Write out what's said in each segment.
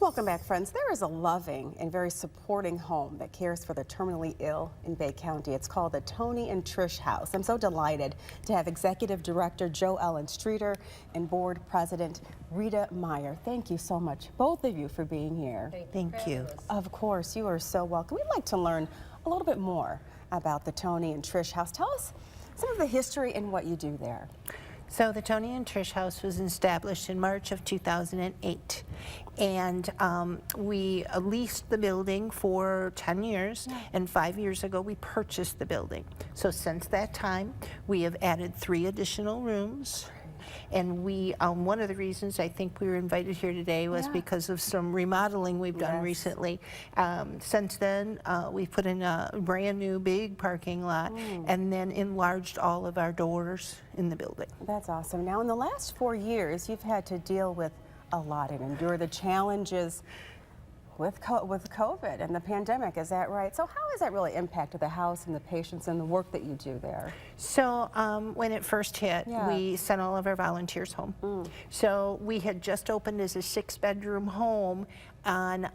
Welcome back, friends. There is a loving and very supporting home that cares for the terminally ill in Bay County. It's called the Toni and Trish House. I'm so delighted to have Executive Director Joe Ellen Streeter and Board President Rita Meyer. Thank you so much, both of you, for being here. Thank you. Of course, you are so welcome. We'd like to learn a little bit more about the Toni and Trish House. Tell us some of the history and what you do there. So the Toni and Trish House was established in March of 2008, and we leased the building for 10 years, and 5 years ago we purchased the building. So since that time, we have added 3 additional rooms. And we, one of the reasons I think we were invited here today was because of some remodeling we've done recently. Since then, we've put in a brand new big parking lot and then enlarged all of our doors in the building. That's awesome. Now, in the last 4 years, you've had to deal with a lot and endure the challenges with COVID and the pandemic, is that right? So how has that really impacted the house and the patients and the work that you do there? So when it first hit, we sent all of our volunteers home. So we had just opened as a 6-bedroom home on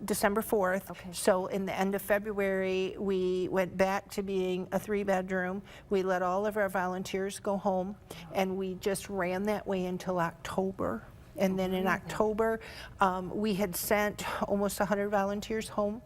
December 4th. So in the end of February, we went back to being a 3-bedroom. We let all of our volunteers go home, and we just ran that way until October. And then in October, we had sent almost 100 volunteers home.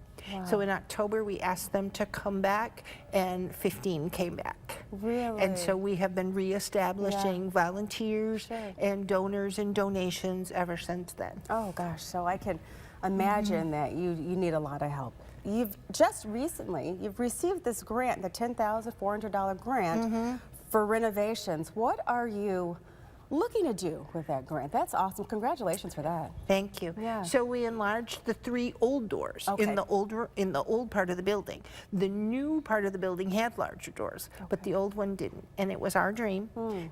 So in October, we asked them to come back, and 15 came back. Really? And so we have been reestablishing volunteers and donors and donations ever since then. Oh gosh, so I can imagine that you need a lot of help. You've just recently, you've received this grant, the $10,400 grant for renovations. What are you looking to do with that grant? That's awesome. Congratulations for that. Thank you. So we enlarged the 3 old doors in the old part of the building. The new part of the building had larger doors, but the old one didn't. And it was our dream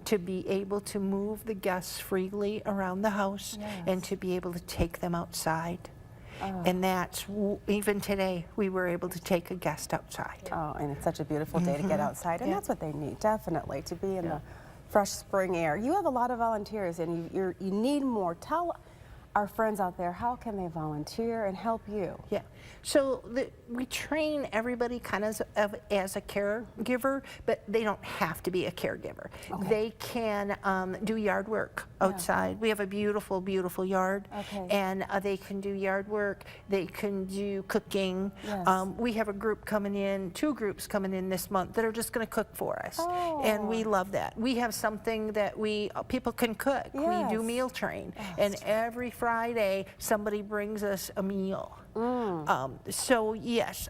to be able to move the guests freely around the house and to be able to take them outside. And that's, even today, we were able to take a guest outside. Oh, and it's such a beautiful day to get outside, and that's what they need, definitely, to be in the fresh spring air. You have a lot of volunteers, and you need more. Tell our friends out there, how can they volunteer and help you? So we train everybody kind of as a caregiver, but they don't have to be a caregiver. They can do yard work outside. We have a beautiful, beautiful yard, and they can do yard work. They can do cooking. We have a group coming in, 2 groups coming in this month that are just going to cook for us, and we love that. We have something that people can cook. We do meal train, and every Friday somebody brings us a meal. So yes,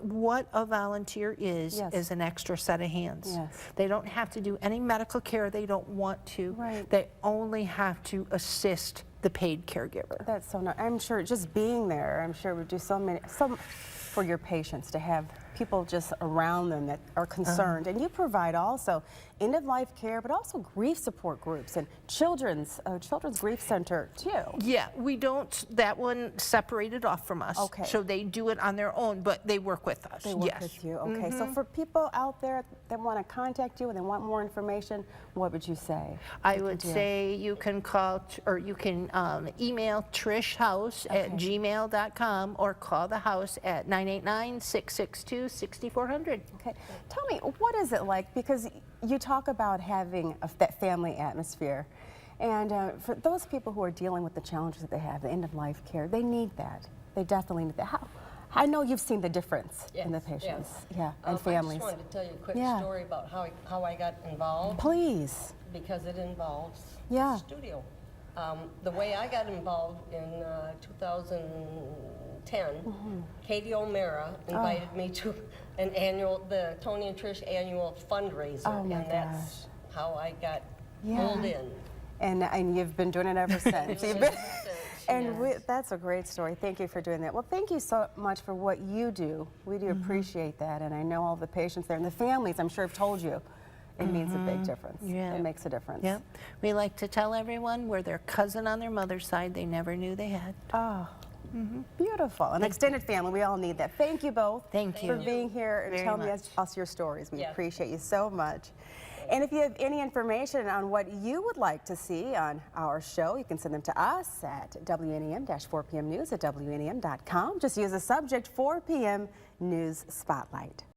what a volunteer is an extra set of hands. They don't have to do any medical care they don't want to. They only have to assist the paid caregiver. That's so nice. I'm sure just being there, I'm sure would do so for your patients to have people just around them that are concerned. And you provide also end-of-life care, but also grief support groups and children's grief center too. Yeah, we don't, that one separated off from us. So they do it on their own, but they work with us. They work with you, So for people out there that want to contact you and they want more information, what would you say? I would say you can call, or you can email trishhouse at gmail.com or call the house at 989-662-6400. Tell me, what is it like? Because you talk about having that family atmosphere. And for those people who are dealing with the challenges that they have, the end-of-life care, they need that. They definitely need that. I know you've seen the difference in the patients and families. I just wanted to tell you a quick story about how I got involved. Please. Because it involves the studio. The way I got involved in 2010, Katie O'Mara invited me to the Toni and Trish annual fundraiser, and that's how I got pulled in. And you've been doing it ever since. That's a great story. Thank you for doing that. Well, thank you so much for what you do. We do appreciate that, and I know all the patients there and the families, I'm sure, have told you. It means a big difference. It makes a difference. We like to tell everyone we're their cousin on their mother's side they never knew they had. Beautiful. An extended family, we all need that. Thank you both for being here and telling us your stories. We appreciate you so much. And if you have any information on what you would like to see on our show, you can send them to us at WNEM-4pmnews@WNEM.com. Just use the subject 4 p.m. News Spotlight.